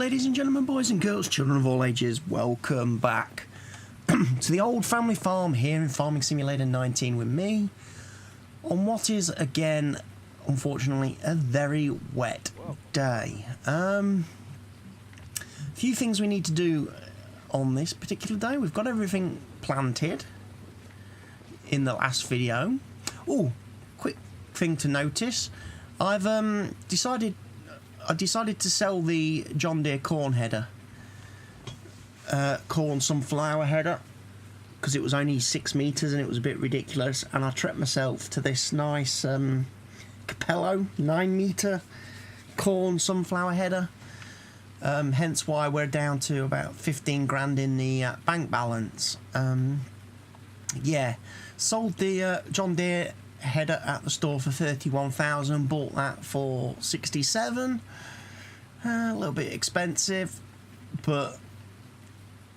ladies and gentlemen, boys and girls, children of all ages, welcome back to the old family farm here in Farming Simulator 19 with me on what is, again, unfortunately, a very wet day. Few things we need to do on this particular day. We've got everything planted in the last video. Oh, quick thing to notice. I've decided to sell the John Deere corn header, corn sunflower header, because it was only 6 meters and it was a bit ridiculous, and I treated myself to this nice Capello 9 meter corn sunflower header. Hence why we're down to about 15 grand in the bank balance. Yeah, sold the John Deere header at the store for 31,000, bought that for 67. A little bit expensive, but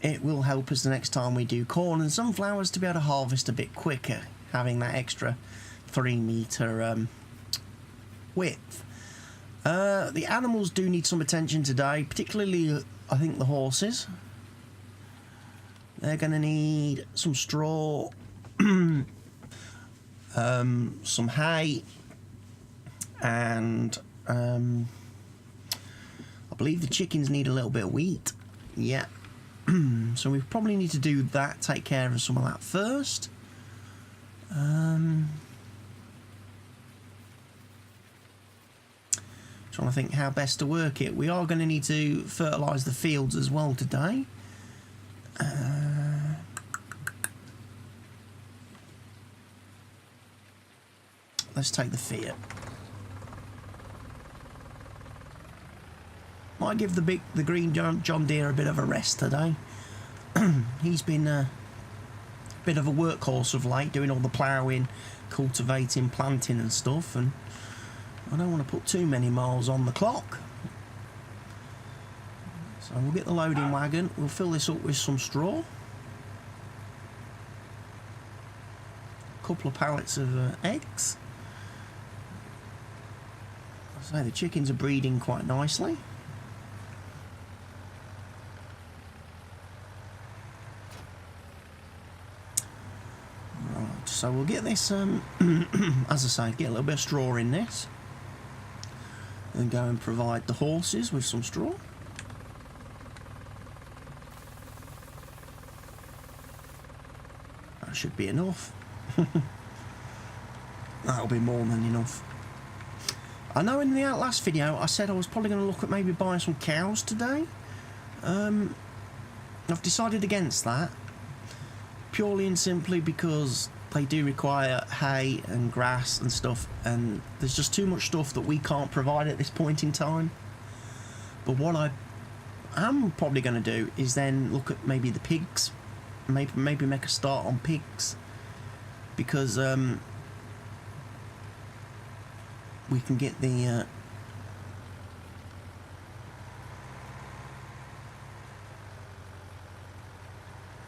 it will help us the next time we do corn and sunflowers to be able to harvest a bit quicker, having that extra 3 meter width. The animals do need some attention today, particularly I think the horses. They're going to need some straw, some hay, and I believe the chickens need a little bit of wheat. Yeah. So we probably need to do that, take care of some of that first. Trying to think how best to work it. We are going to need to fertilise the fields as well today. Let's take the Fiat. Might give the green John Deere a bit of a rest today. He's been a bit of a workhorse of late, doing all the ploughing, cultivating, planting and stuff, and I don't want to put too many miles on the clock. So we'll get the loading wagon, we'll fill this up with some straw. A couple of pallets of eggs. So the chickens are breeding quite nicely. Right, so we'll get this, as I say, get a little bit of straw in this. And go and provide the horses with some straw. That should be enough. That'll be more than enough. I know in the last video I said I was probably going to look at maybe buying some cows today. I've decided against that, purely and simply because they do require hay and grass and stuff, and there's just too much stuff that we can't provide at this point in time. But what I am probably going to do is then look at maybe the pigs, maybe make a start on pigs, because we can get the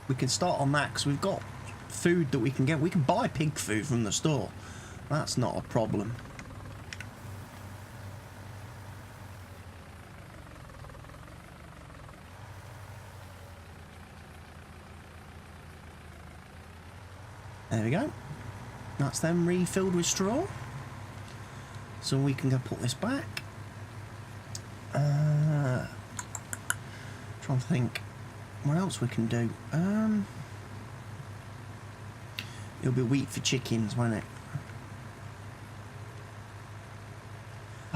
we can start on that because we've got food that we can get. We can buy pig food from the store. That's not a problem. There we go. That's them refilled with straw. So we can go put this back. Trying to think what else we can do. It'll be wheat for chickens, won't it?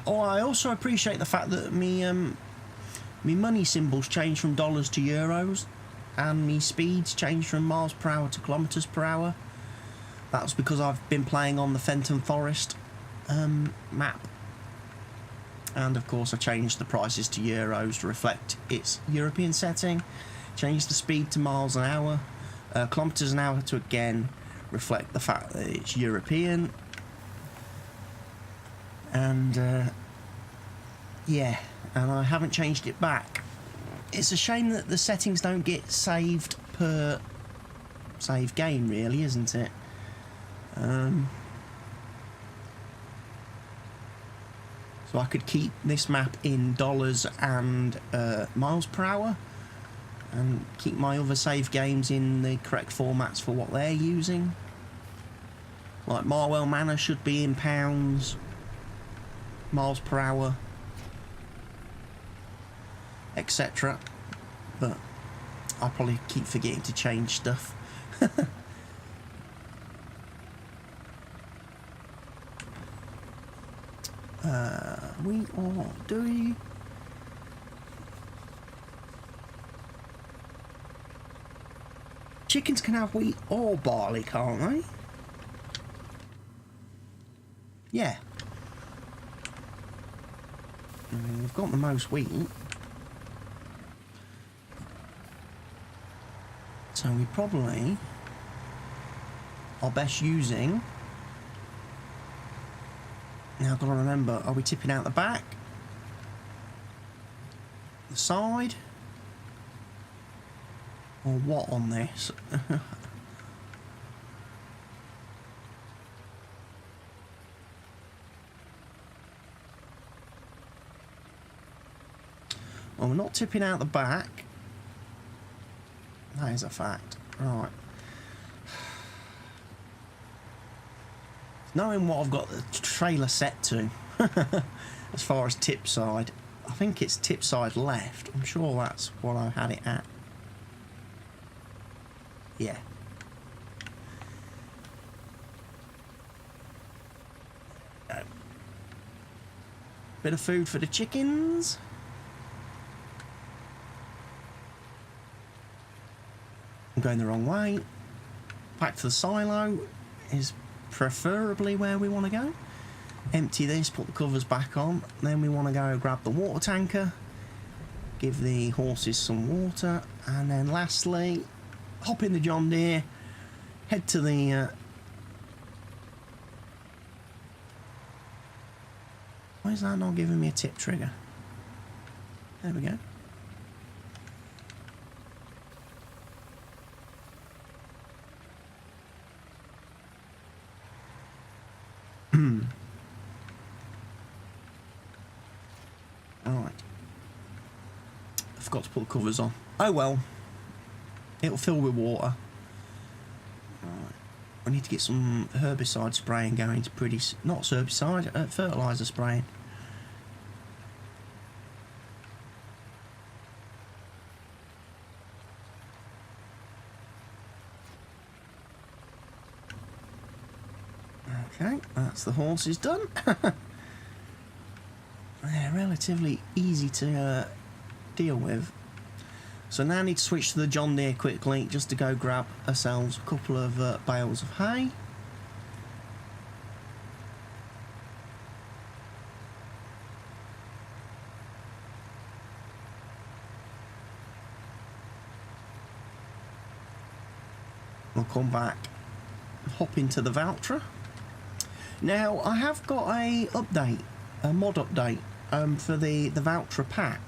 Oh, I also appreciate the fact that me money symbols change from dollars to euros, and me speeds change from miles per hour to kilometres per hour. That's because I've been playing on the Fenton Forest map, and of course I changed the prices to euros to reflect its European setting, changed the speed to miles an hour, kilometres an hour to again reflect the fact that it's European. And yeah, and I haven't changed it back. It's a shame that the settings don't get saved per save game, really, isn't it? So I could keep this map in dollars and miles per hour, and keep my other save games in the correct formats for what they're using. Like Marwell Manor should be in pounds, miles per hour, etc. But I probably keep forgetting to change stuff. We are doing... Chickens can have wheat or barley, can't they? Yeah. I mean, we've got the most wheat. So we probably are best using... Now I've got to remember, are we tipping out the back? The side? Or what on this? Well, we're not tipping out the back. That is a fact. Right. Knowing what I've got the trailer set to, as far as tip side, I think it's tip side left. I'm sure that's what I had it at. Yeah. Bit of food for the chickens. I'm going the wrong way. Back to the silo is preferably where we want to go. Empty this, put the covers back on, then we want to go grab the water tanker, give the horses some water, and then lastly hop in the John Deere, head to the why is that not giving me a tip trigger? There we go. Alright. I forgot to put the covers on. Oh well. It'll fill with water. Right. I need to get some herbicide spraying going. To pretty... Not herbicide, fertiliser spraying. Okay, that's the horses done. They're relatively easy to deal with. So now I need to switch to the John Deere quickly just to go grab ourselves a couple of bales of hay. We'll come back, hop into the Valtra. Now I have got a update, a mod update for the Valtra pack.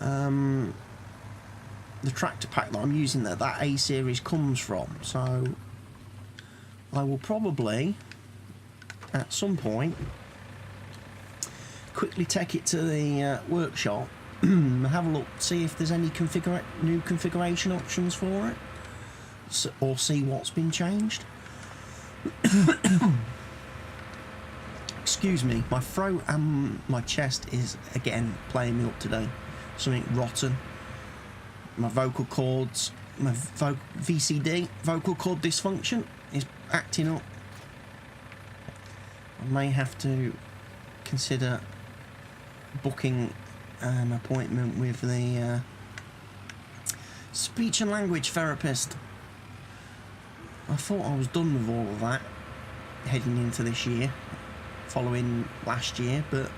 The tractor pack that I'm using that A series comes from. So I will probably at some point quickly take it to the workshop and have a look, see if there's any new configuration options for it, or see what's been changed. Excuse me, my throat and my chest is again playing me up today. Something rotten. My vocal cords, my VCD, vocal cord dysfunction, is acting up. I may have to consider booking an appointment with the speech and language therapist. I thought I was done with all of that heading into this year, following last year, but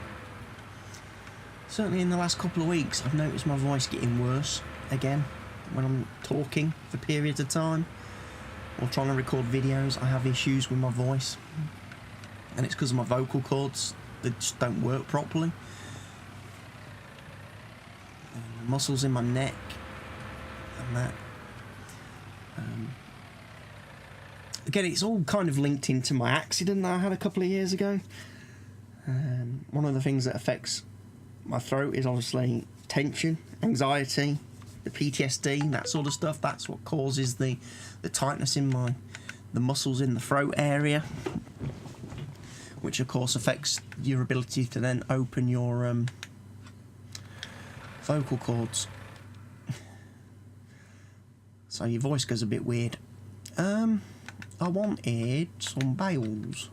certainly in the last couple of weeks I've noticed my voice getting worse again when I'm talking for periods of time or trying to record videos. I have issues with my voice, and it's because of my vocal cords. They just don't work properly. And the muscles in my neck and that. Again, it's all kind of linked into my accident that I had a couple of years ago. One of the things that affects my throat is obviously tension, anxiety, the PTSD, that sort of stuff. That's what causes the tightness in the muscles in the throat area, which of course affects your ability to then open your vocal cords. So your voice goes a bit weird. I wanted some bales.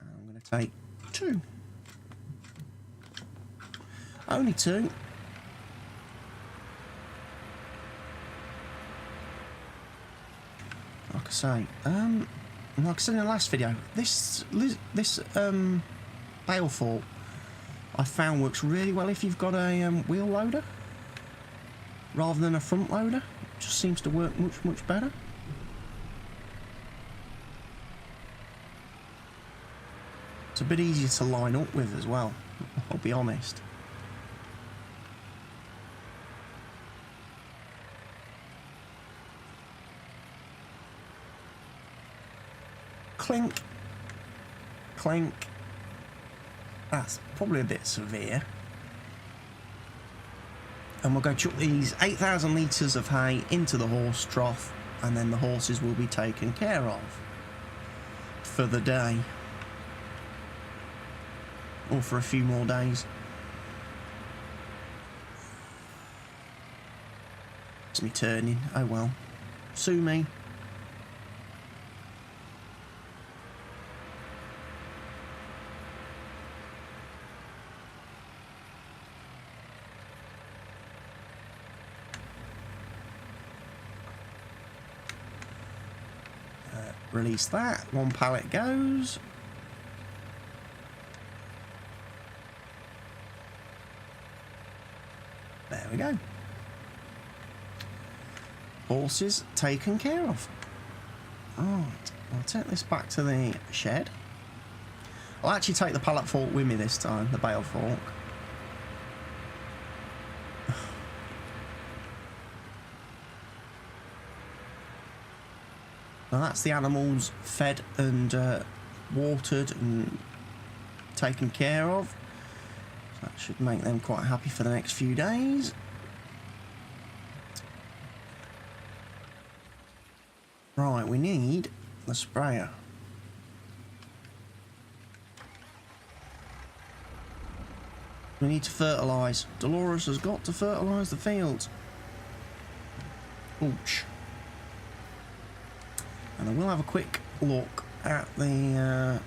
I'm going to take 2. Only 2. Like I say, like I said in the last video, this bale fork I found works really well if you've got a wheel loader rather than a front loader. It just seems to work much better. It's a bit easier to line up with as well, I'll be honest. Clink, clink. That's probably a bit severe. And we'll go chuck these 8,000 litres of hay into the horse trough, and then the horses will be taken care of for the day. Or for a few more days. It's me turning, oh well. Sue me. Release that. 1 pallet goes. There we go. Horses taken care of. Right, I'll take this back to the shed. I'll actually take the pallet fork with me this time, the bale fork. Now that's the animals fed and watered and taken care of. So that should make them quite happy for the next few days. Right, we need the sprayer. We need to fertilise. Delores has got to fertilise the fields. Ouch. And I will have a quick look at the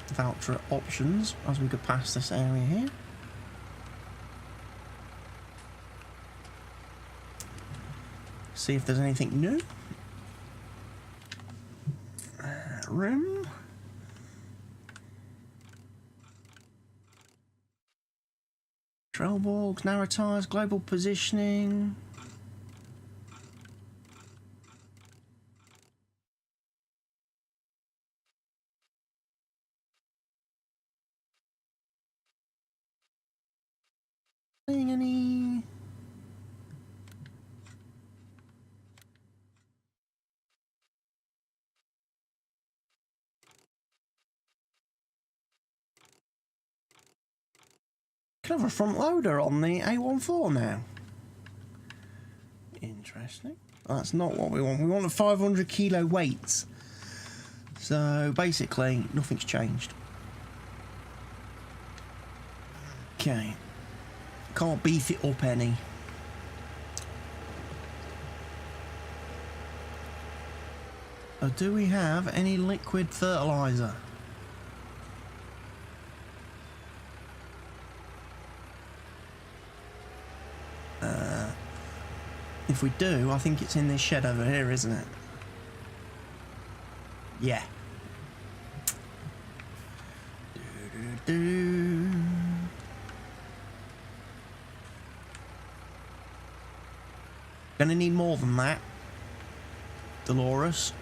voucher options as we go past this area here. See if there's anything new. Room. Trailballs, narrow tyres, global positioning. Seeing any? Can have a front loader on the A14 now. Interesting. That's not what we want. We want a 500 kilo weights. So basically, nothing's changed. Okay. Can't beef it up any. Do we have any liquid fertiliser? If we do, I think it's in this shed over here, isn't it? Yeah. Gonna need more than that, Delores.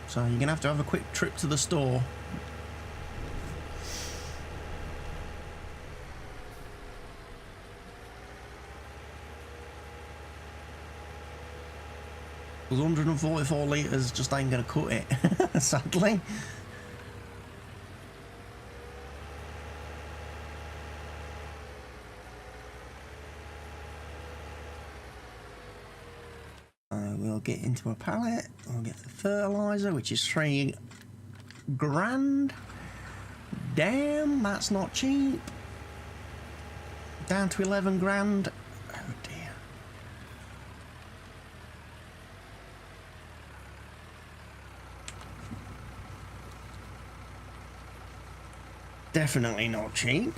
So you're gonna have a quick trip to the store. Because 144 litres just ain't gonna cut it, sadly. we'll get into a pallet, we'll get the fertiliser, which is 3 grand. Damn, that's not cheap. Down to 11 grand. Oh dear. Definitely not cheap.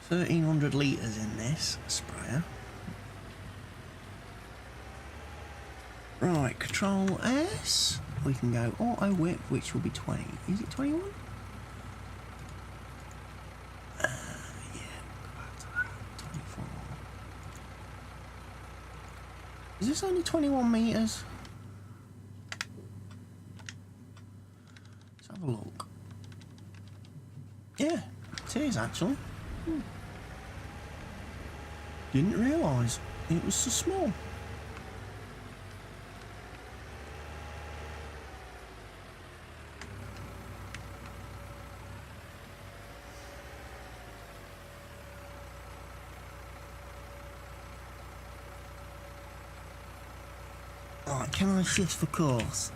1,300 litres in this sprayer. Right, Control S. We can go auto whip, which will be 20. Is it 21? Yeah, go back to that. 24. Is this only 21 metres? Let's have a look. Yeah, it is actually. Didn't realise it was so small. Right, can I shift the course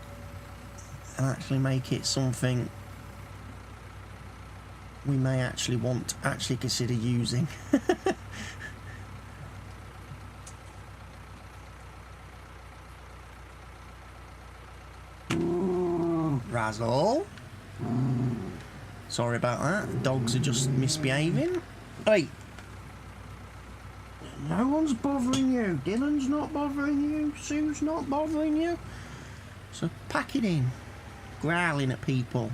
and actually make it something we may actually want to actually consider using? Razzle. Sorry about that. Dogs are just misbehaving. Hey. No one's bothering you. Dylan's not bothering you. Sue's not bothering you. So pack it in. Growling at people.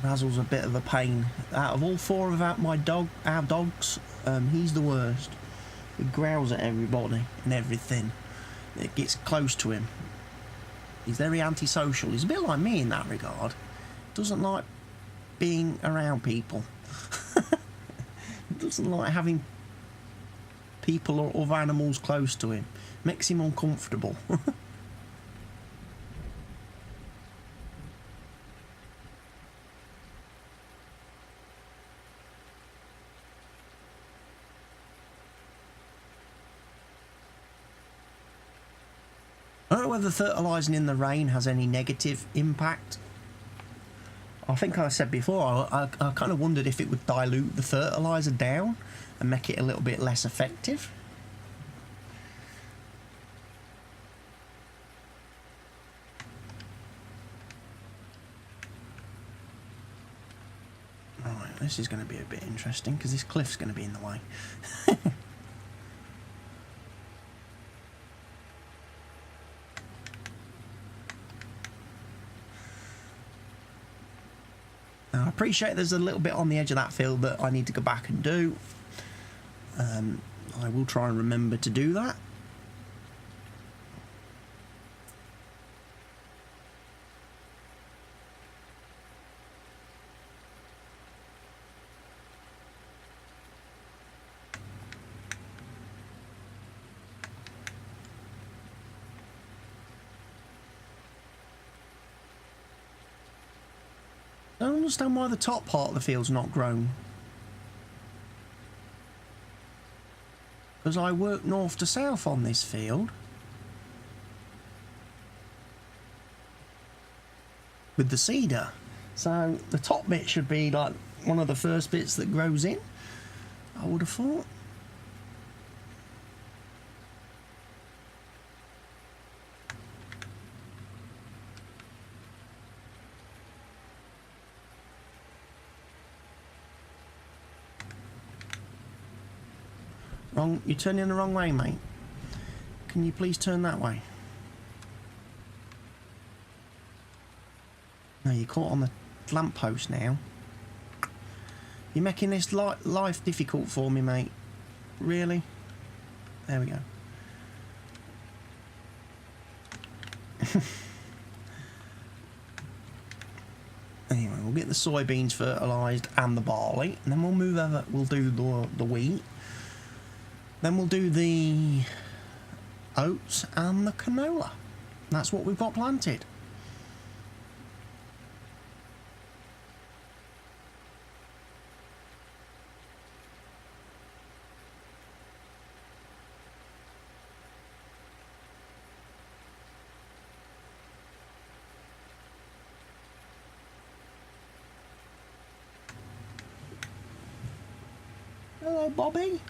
Razzle's a bit of a pain. Out of all 4 of our dogs, he's the worst. He growls at everybody and everything that gets close to him. He's very antisocial. He's a bit like me in that regard. Doesn't like being around people. Doesn't like having people or other animals close to him. Makes him uncomfortable. I don't know whether fertilising in the rain has any negative impact. I think I said before, I kind of wondered if it would dilute the fertiliser down and make it a little bit less effective. Right, this is going to be a bit interesting because this cliff's going to be in the way. I appreciate there's a little bit on the edge of that field that I need to go back and do. I will try and remember to do that. I don't understand why the top part of the field's not grown. Because I work north to south on this field. With the cedar. So the top bit should be like one of the first bits that grows in, I would have thought. Wrong, you're turning the wrong way, mate. Can you please turn that way? No, you're caught on the lamppost now. You're making this life difficult for me, mate. Really? There we go. Anyway, we'll get the soybeans fertilised and the barley, and then we'll move over. We'll do the wheat. Then we'll do the oats and the canola. That's what we've got planted. Hello, Bobby.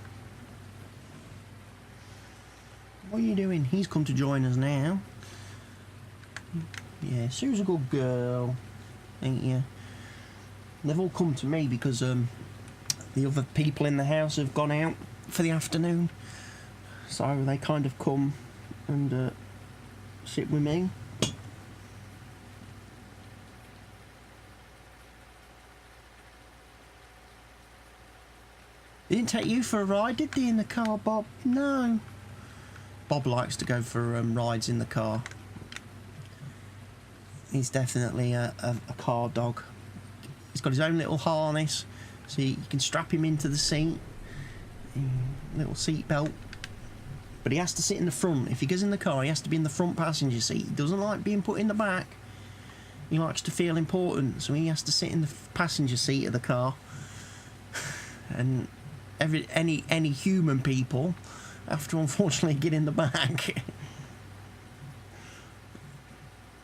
What are you doing? He's come to join us now. Yeah, Sue's a good girl, ain't you? They've all come to me because the other people in the house have gone out for the afternoon, so they kind of come and sit with me. They didn't take you for a ride, did they, in the car, Bob? No. Bob likes to go for rides in the car. He's definitely a car dog. He's got his own little harness, so you can strap him into the seat. Little seat belt. But he has to sit in the front. If he goes in the car, he has to be in the front passenger seat. He doesn't like being put in the back. He likes to feel important, so he has to sit in the passenger seat of the car. And any human people have to unfortunately get in the back.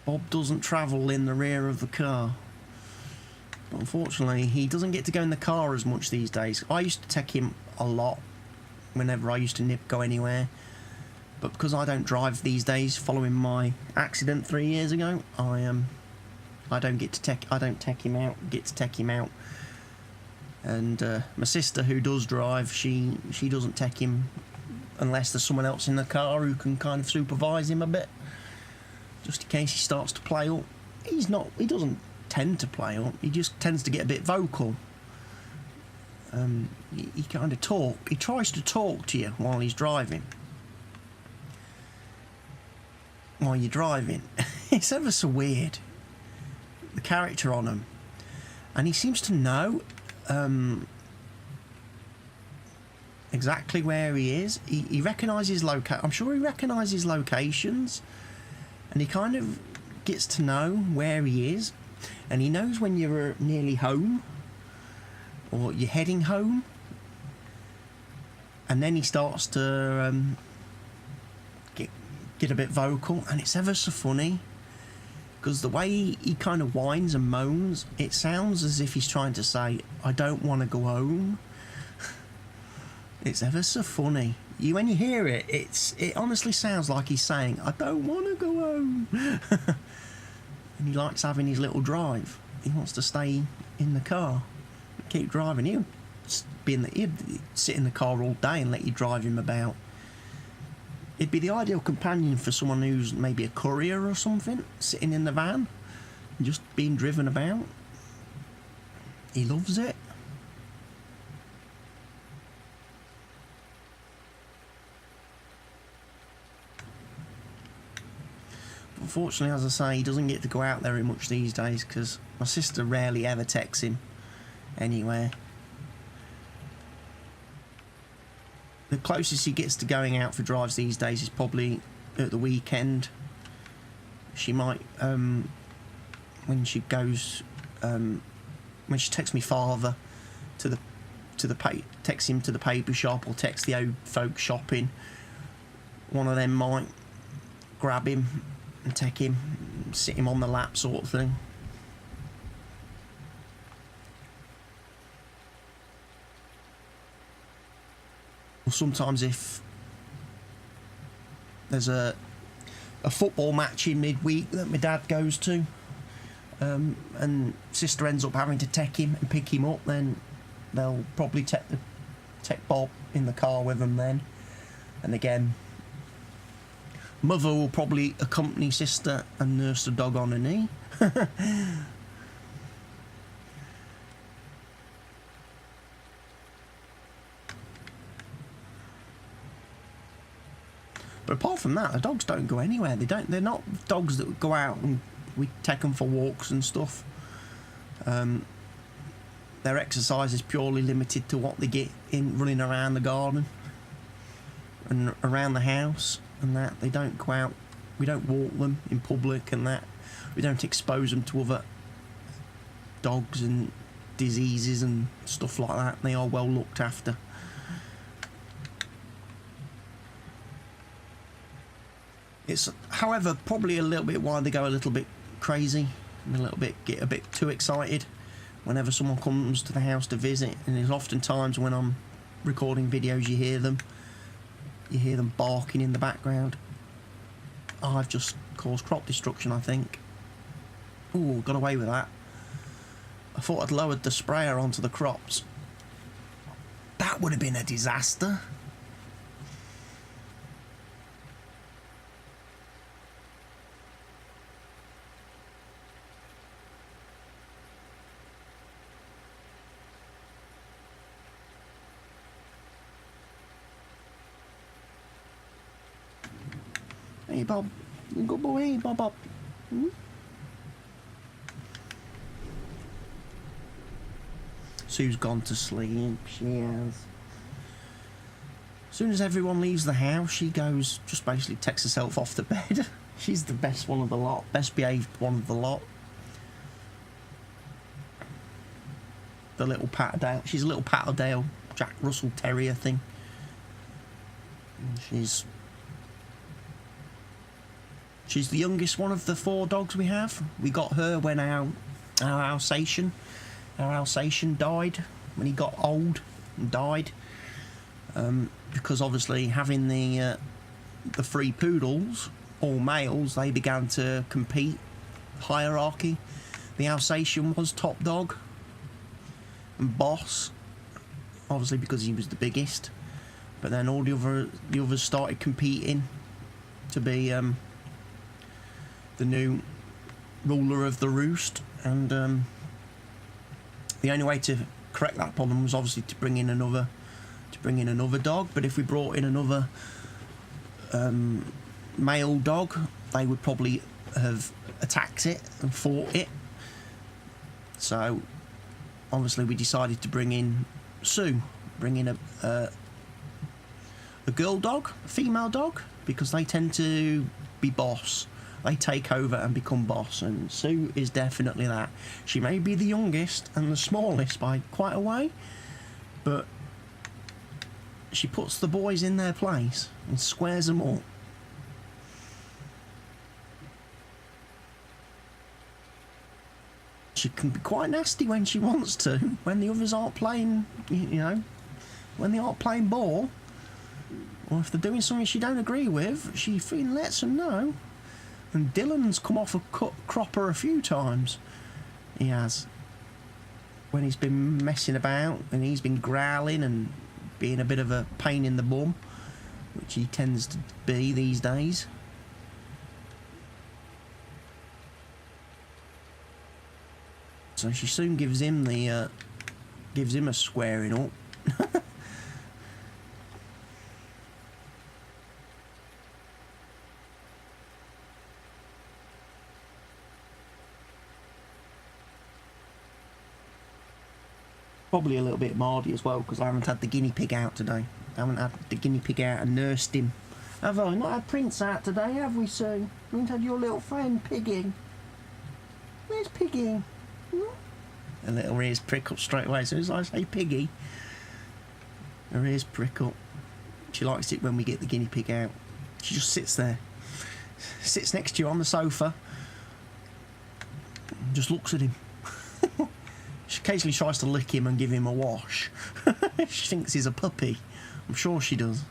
Bob doesn't travel in the rear of the car. But unfortunately, he doesn't get to go in the car as much these days. I used to take him a lot whenever I used to go anywhere. But because I don't drive these days, following my accident 3 years ago, I don't get to take him out. And my sister, who does drive, she doesn't take him unless there's someone else in the car who can kind of supervise him a bit, just in case he starts to play up. He doesn't tend to play up. He just tends to get a bit vocal. He kind of he tries to talk to you while he's driving. While you're driving. It's ever so weird, the character on him. And he seems to know exactly where he is. He recognises I'm sure he recognises locations, and he kind of gets to know where he is, and he knows when you're nearly home or you're heading home, and then he starts to get a bit vocal, and it's ever so funny because the way he kind of whines and moans, it sounds as if he's trying to say, I don't want to go home. It's ever so funny. When you hear it, it honestly sounds like he's saying, I don't want to go home. And he likes having his little drive. He wants to stay in the car, keep driving. He'd sit in the car all day and let you drive him about. It'd be the ideal companion for someone who's maybe a courier or something, sitting in the van and just being driven about. He loves it. Unfortunately, as I say, he doesn't get to go out there very much these days because my sister rarely ever texts him anywhere. The closest he gets to going out for drives these days is probably at the weekend. She might, when she goes, when she takes me father text him to the paper shop or text the old folk shopping. One of them might grab him and take him, sit him on the lap sort of thing. Or sometimes if there's a football match in midweek that my dad goes to, and sister ends up having to take him and pick him up, then they'll probably take Bob in the car with them then. And again, mother will probably accompany sister and nurse the dog on her knee. But apart from that, the dogs don't go anywhere. They're not dogs that go out and we take them for walks and stuff. Their exercise is purely limited to what they get in running around the garden and around the house and that. They don't go out. We don't walk them in public and that. We don't expose them to other dogs and diseases and stuff like that. They are well looked after. It's, however, probably a little bit why they go a little bit crazy and get a bit too excited whenever someone comes to the house to visit. And there's often times when I'm recording videos, you hear them. You hear them barking in the background. Oh, I've just caused crop destruction, I think. Ooh, got away with that. I thought I'd lowered the sprayer onto the crops. That would have been a disaster. Hey Bob, good boy, hey Bob. Hmm? Sue's gone to sleep, she has. As soon as everyone leaves the house, she goes, just basically takes herself off the bed. She's the best one of the lot, best behaved one of the lot. The little Patterdale, she's a little Patterdale Jack Russell Terrier thing. And she's the youngest one of the 4 dogs we have. We got her when our Alsatian died, when he got old and died. Because obviously having the 3 poodles, all males, they began to compete. Hierarchy. The Alsatian was top dog and boss, obviously because he was the biggest. But then all the others started competing to be the new ruler of the roost, and the only way to correct that problem was obviously to bring in another dog. But if we brought in another male dog, they would probably have attacked it and fought it. So obviously we decided to bring in Sue, bring in a girl dog, a female dog, because they tend to be boss. They take over and become boss, and Sue is definitely that. She may be the youngest and the smallest by quite a way, but she puts the boys in their place and squares them up. She can be quite nasty when she wants to, when the others aren't playing, you know, when they aren't playing ball, or if they're doing something she don't agree with, she freaking lets them know. And Dylan's come off a cropper a few times. He has. When he's been messing about and he's been growling and being a bit of a pain in the bum, which he tends to be these days. So she soon gives him a squaring up. Probably a little bit Mardy as well, because I haven't had the guinea pig out today. I haven't had the guinea pig out and nursed him. Have I? Not had Prince out today, have we, Sue? We haven't had your little friend, Piggy. Where's Piggy? Hmm? Her little ears prick up straight away as soon as I say Piggy. Her ears prick up. She likes it when we get the guinea pig out. She just sits there. Sits next to you on the sofa. And just looks at him. She occasionally tries to lick him and give him a wash. She thinks he's a puppy. I'm sure she does.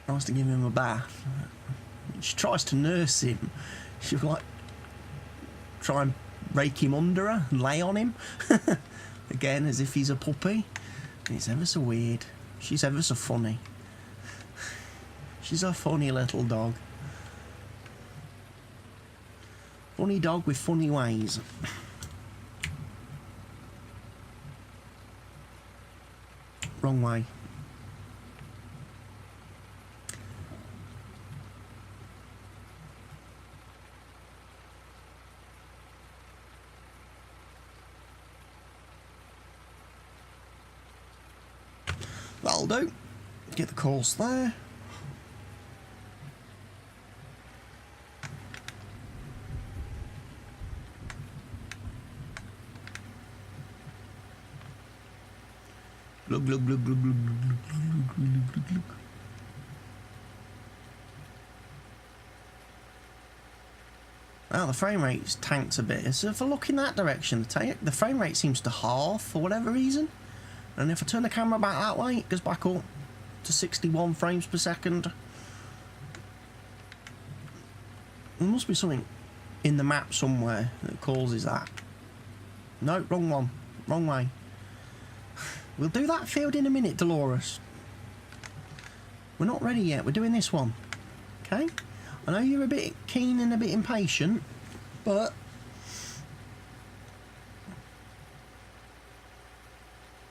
Tries to give him a bath. She tries to nurse him. She'll like try and rake him under her and lay on him. Again, as if he's a puppy. It's ever so weird. She's ever so funny. She's a funny little dog. Funny dog with funny ways. Wrong way. That'll do. Get the course there. Glug, glug, glug, glug, glug, glug, glug, glug, glug, glug. Well, the frame rate's tanked a bit. So if I look in that direction, the frame rate seems to halve for whatever reason. And if I turn the camera back that way, it goes back up to 61 frames per second. There must be something in the map somewhere that causes that. No, wrong one. Wrong way. We'll do that field in a minute, Delores. We're not ready yet. We're doing this one. Okay? I know you're a bit keen and a bit impatient, but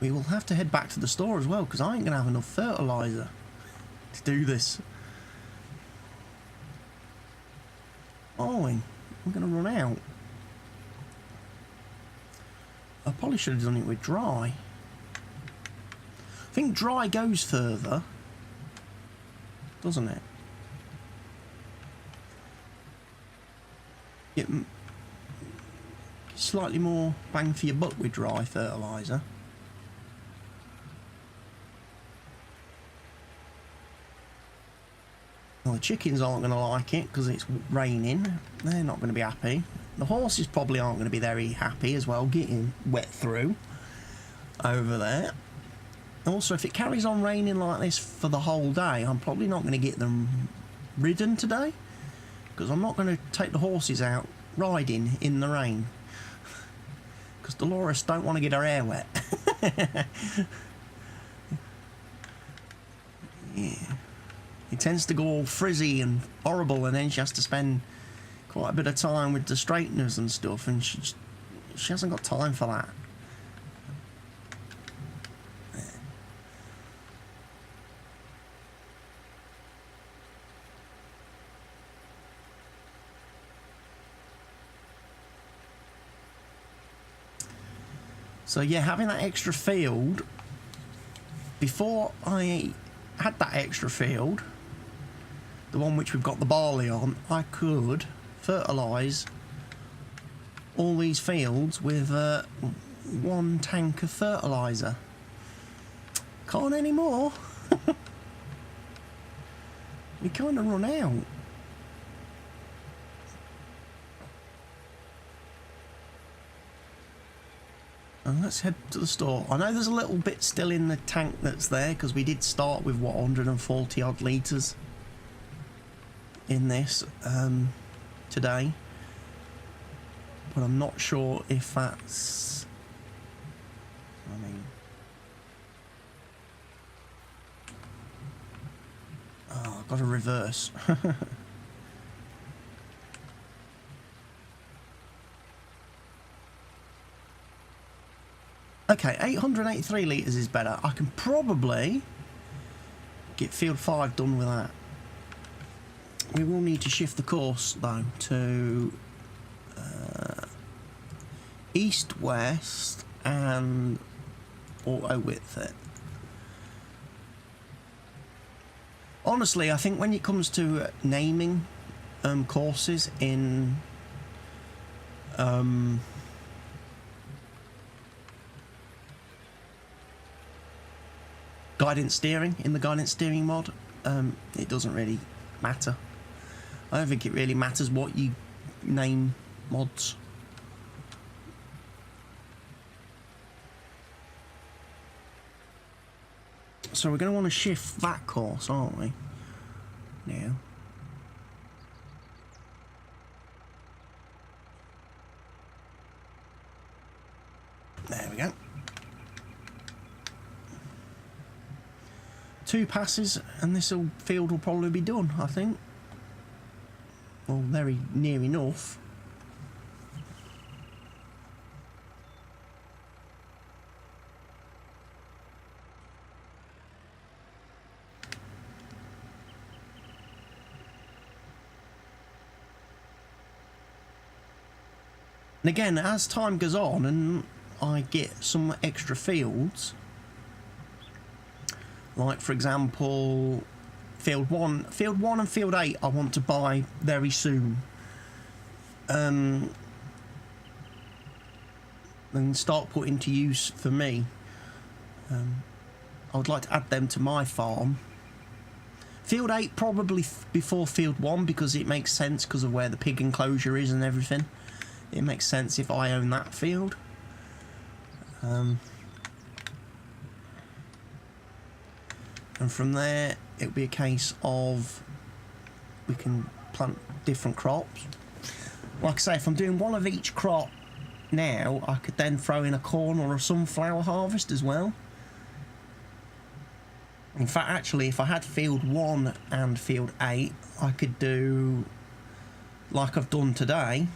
we will have to head back to the store as well, because I ain't going to have enough fertiliser to do this. Oh, I'm going to run out. I probably should have done it with dry. I think dry goes further, doesn't it? Get slightly more bang for your buck with dry fertiliser. Well, the chickens aren't going to like it because it's raining. They're not going to be happy. The horses probably aren't going to be very happy as well, getting wet through over there. Also, if it carries on raining like this for the whole day, I'm probably not going to get them ridden today, because I'm not going to take the horses out riding in the rain, because Delores don't want to get her hair wet. Yeah. It tends to go all frizzy and horrible, and then she has to spend quite a bit of time with the straighteners and stuff, and she hasn't got time for that. So yeah, having that extra field, before I had that extra field, the one which we've got the barley on, I could fertilise all these fields with 1 tank of fertiliser. Can't anymore. We kind of run out. And let's head to the store. I know there's a little bit still in the tank that's there, because we did start with, what, 140 odd litres in this today. But I'm not sure if that's... I mean... Oh, I've got to reverse. Okay, 883 litres is better. I can probably get field 5 done with that. We will need to shift the course, though, to east-west and auto-width it. Honestly, I think when it comes to naming courses in... guidance steering, in the guidance steering mod, it doesn't really matter. I don't think it really matters what you name mods. So we're going to want to shift that course, aren't we? Now. There we go. 2 passes and this field will probably be done, I think. Well, very near enough. And again, as time goes on and I get some extra fields, like for example field 1 and field 8 I want to buy very soon, and start putting to use for me. I would like to add them to my farm. Field 8 probably before Field 1 because it makes sense because of where the pig enclosure is and everything. It makes sense if I own that field. And from there it'll be a case of we can plant different crops. Like I say, if I'm doing one of each crop now, I could then throw in a corn or a sunflower harvest as well. In fact, actually, if I had Field 1 and Field 8, I could do, like I've done today,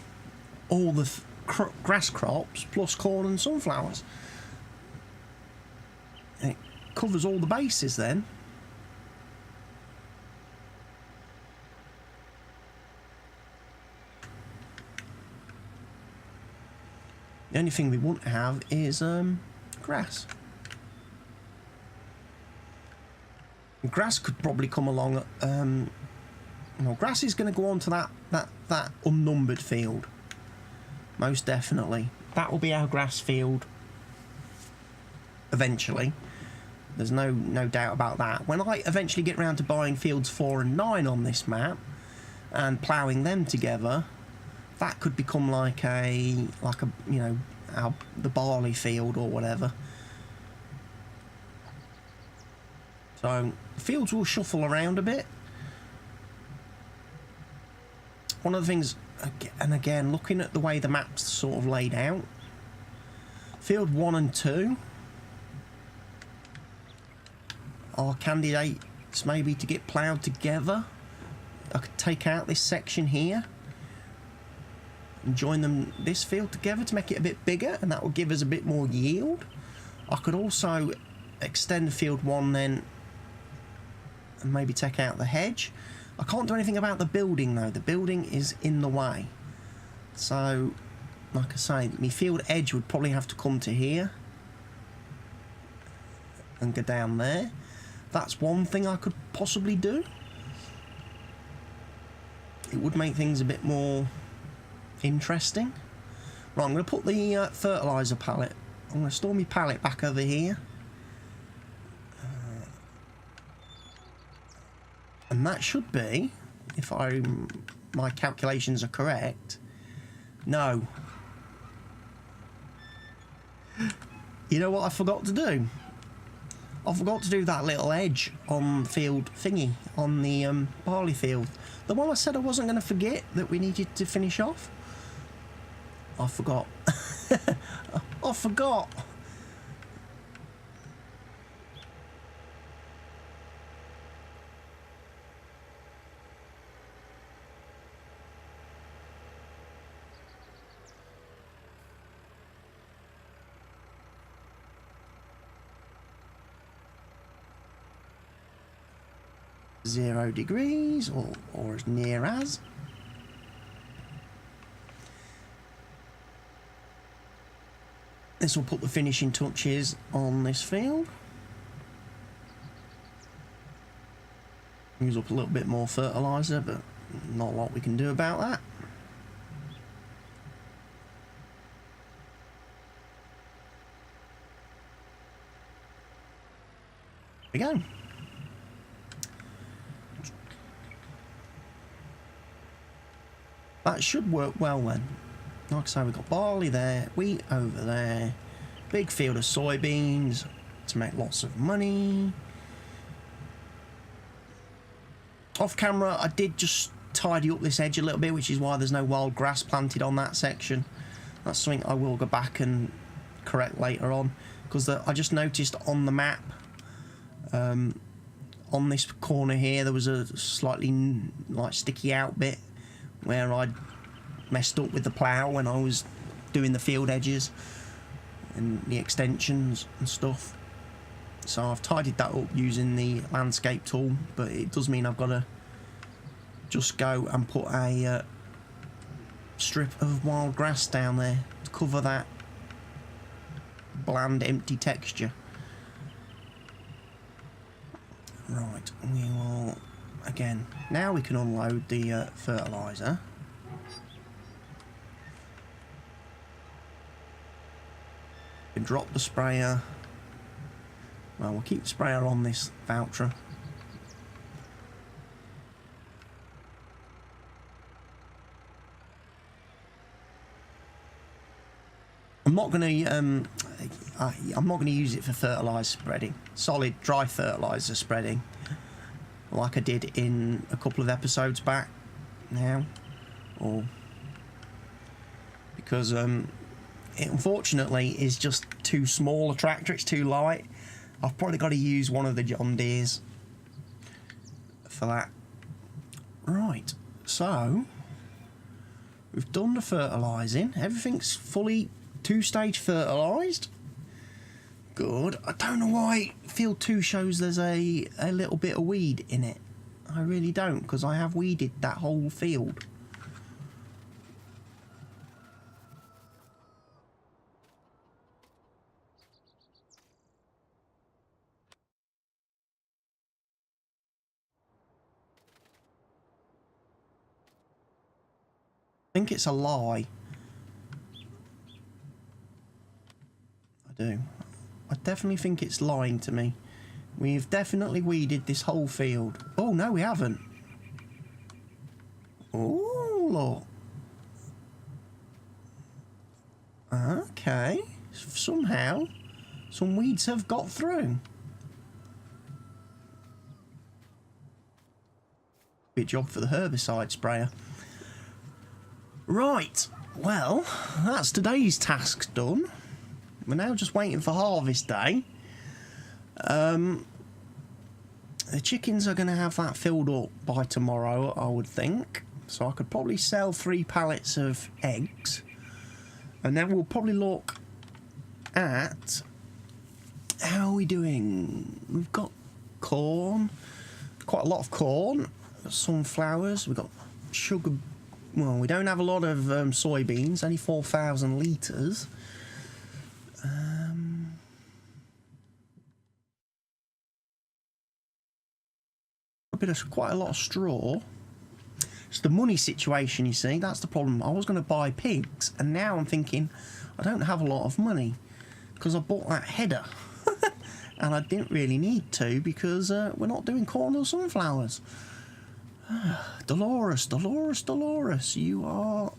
all the grass crops plus corn and sunflowers. And it covers all the bases then. The only thing we wouldn't have is grass. Grass could probably come along. Well, grass is going to go on to that unnumbered field, most definitely. That will be our grass field eventually. There's no doubt about that. When I eventually get round to buying fields 4 and 9 on this map and ploughing them together, that could become like a you know, the barley field or whatever. So fields will shuffle around a bit. One of the things, and again, looking at the way the map's sort of laid out, Field 1 and 2 are candidates maybe to get ploughed together. I could take out this section here and join this field together to make it a bit bigger, and that will give us a bit more yield. I could also extend Field 1 then and maybe take out the hedge. I can't do anything about the building though. The building is in the way. So, like I say, my field edge would probably have to come to here and go down there. That's one thing I could possibly do. It would make things a bit more interesting. Right, I'm going to put the fertiliser pallet. I'm going to store my pallet back over here. And that should be, if my calculations are correct, no. You know what I forgot to do? I forgot to do that little edge on field thingy, on the barley field. The one I said I wasn't going to forget that we needed to finish off. I forgot. I forgot. .0 degrees, or as near as. This will put the finishing touches on this field. Use up a little bit more fertiliser, but not a lot we can do about that. There we go. That should work well then. Like I say, we've got barley there, wheat over there, big field of soybeans to make lots of money. Off camera, I did just tidy up this edge a little bit, which is why there's no wild grass planted on that section. That's something I will go back and correct later on, because I just noticed on the map, on this corner here, there was a slightly like sticky out bit where I'd messed up with the plough when I was doing the field edges and the extensions and stuff. So I've tidied that up using the landscape tool, but it does mean I've got to just go and put a strip of wild grass down there to cover that bland empty texture. Right, we will again, now we can unload the fertiliser. We can drop the sprayer. Well, we'll keep the sprayer on this voucher. I'm not going to use it for fertiliser spreading, solid dry fertiliser spreading, like I did in a couple of episodes back now, or because it unfortunately is just too small a tractor, it's too light. I've probably got to use one of the John Deeres for that. Right, so we've done the fertilising, everything's fully 2-stage fertilised. Good. I don't know why field 2 shows there's a little bit of weed in it. I really don't, because I have weeded that whole field. I think it's a lie. I do. I definitely think it's lying to me. We've definitely weeded this whole field. Oh, no, we haven't. Oh, look. Okay. Somehow, some weeds have got through. Good job for the herbicide sprayer. Right. Well, that's today's task done. We're now just waiting for harvest day. The chickens are going to have that filled up by tomorrow, I would think. So I could probably sell 3 pallets of eggs. And then we'll probably look at how are we doing. We've got corn, quite a lot of corn, sunflowers, we've got sugar. Well, we don't have a lot of soybeans, only 4,000 litres. Quite a lot of straw. It's the money situation, you see, that's the problem. I was going to buy pigs, and now I'm thinking I don't have a lot of money because I bought that header. And I didn't really need to because we're not doing corn or sunflowers. Delores, you are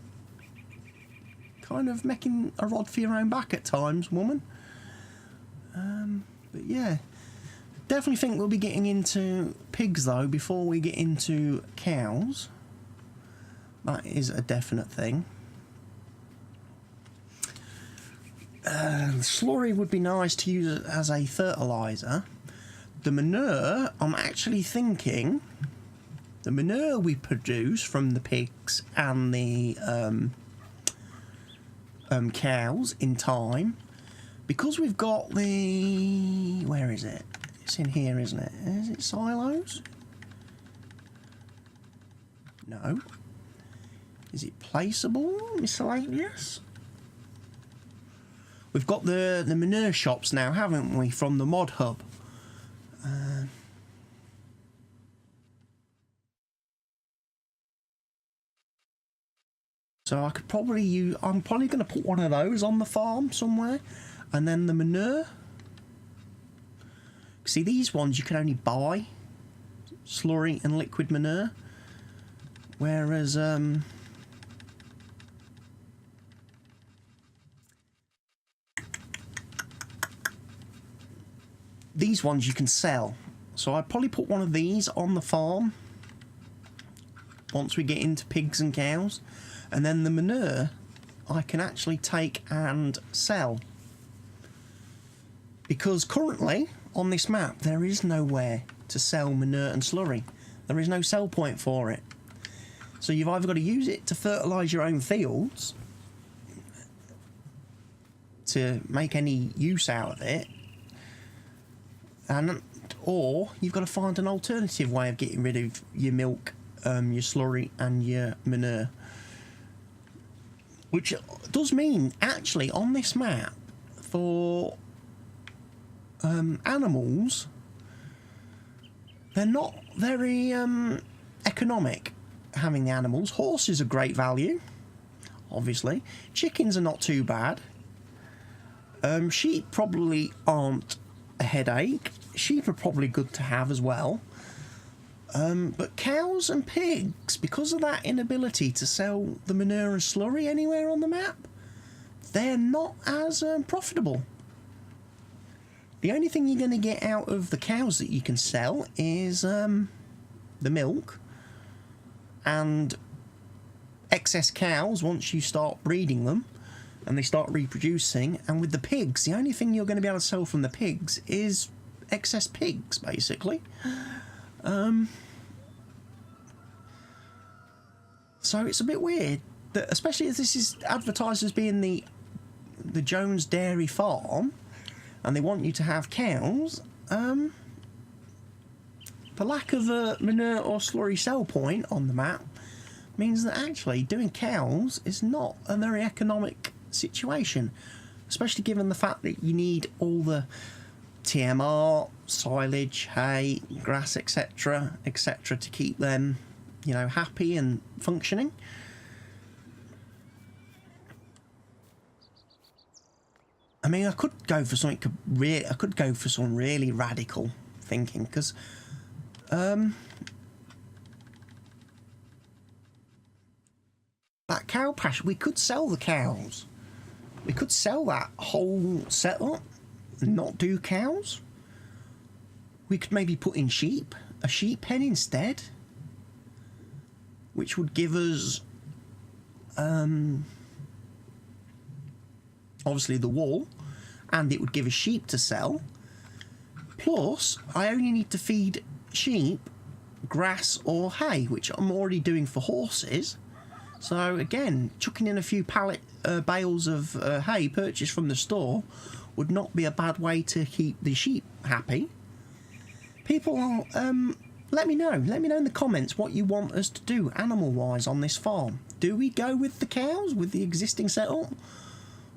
kind of making a rod for your own back at times, woman. But yeah, definitely think we'll be getting into pigs though before we get into cows. That is a definite thing. Slurry would be nice to use as a fertiliser. The manure, I'm actually thinking the manure we produce from the pigs and the cows in time, because we've got the, where is it? It's in here, isn't it? Is it silos? No. Is it placeable? Miscellaneous? We've got the manure shops now, haven't we, from the mod hub? So I could probably use, I'm probably going to put one of those on the farm somewhere. And then the manure. See, these ones you can only buy. Slurry and liquid manure. Whereas, these ones you can sell. So I'd probably put one of these on the farm once we get into pigs and cows. And then the manure I can actually take and sell. Because currently, on this map, there is nowhere to sell manure and slurry. There is no sell point for it. So you've either got to use it to fertilise your own fields, to make any use out of it, or you've got to find an alternative way of getting rid of your milk, your slurry and your manure. Which does mean, actually, on this map, for animals, they're not very economic, having the animals. Horses are great value, obviously. Chickens are not too bad. Sheep probably aren't a headache. Sheep are probably good to have as well. But cows and pigs, because of that inability to sell the manure and slurry anywhere on the map, they're not as profitable. The only thing you're going to get out of the cows that you can sell is the milk and excess cows once you start breeding them and they start reproducing. And with the pigs, the only thing you're going to be able to sell from the pigs is excess pigs, basically. So it's a bit weird, that, especially as this is advertised as being the Jones Dairy Farm, and they want you to have cows. The lack of a manure or slurry sell point on the map means that actually doing cows is not a very economic situation, especially given the fact that you need all the TMR, silage, hay, grass, etc., etc., to keep them, you know, happy and functioning. I mean, I could go for something some really radical thinking, because that cow pasture, we could sell the cows. We could sell that whole setup and not do cows. We could maybe put in sheep, a sheep pen instead, which would give us obviously the wool, and it would give us sheep to sell. Plus, I only need to feed sheep grass or hay, which I'm already doing for horses. So again, chucking in a few bales of hay purchased from the store would not be a bad way to keep the sheep happy. People, let me know in the comments what you want us to do animal-wise on this farm. Do we go with the cows, with the existing setup?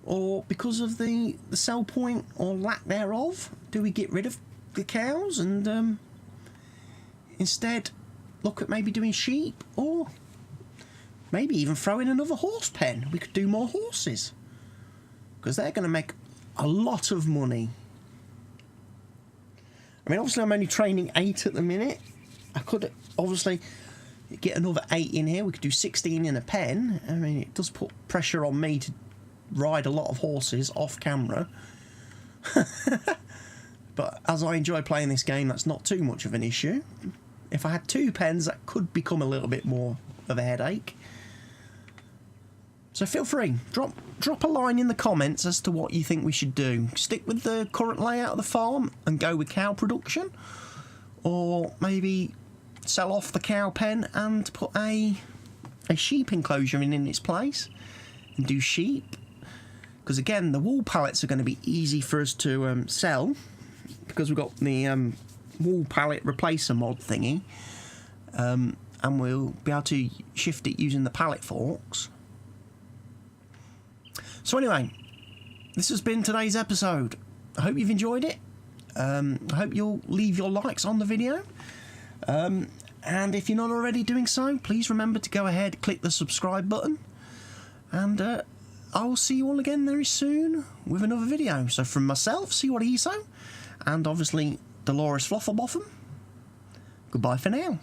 Or because of the sell point or lack thereof, do we get rid of the cows and instead look at maybe doing sheep, or maybe even throw in another horse pen? We could do more horses, because they're going to make a lot of money. I mean, obviously I'm only training 8 at the minute. I could obviously get another 8 in here. We could do 16 in a pen. I mean, it does put pressure on me to ride a lot of horses off camera. But as I enjoy playing this game, that's not too much of an issue. If I had 2 pens, that could become a little bit more of a headache. So feel free, drop a line in the comments as to what you think we should do. Stick with the current layout of the farm and go with cow production, or maybe sell off the cow pen and put a sheep enclosure in its place and do sheep. Because again, the wool pallets are going to be easy for us to sell, because we've got the wool pallet replacer mod thingy, and we'll be able to shift it using the pallet forks. So anyway, this has been today's episode. I hope you've enjoyed it. I hope you'll leave your likes on the video. And if you're not already doing so, please remember to go ahead, click the subscribe button. And I will see you all again very soon with another video. So from myself, CWATTYESO, and obviously Delores Flofflebotham, goodbye for now.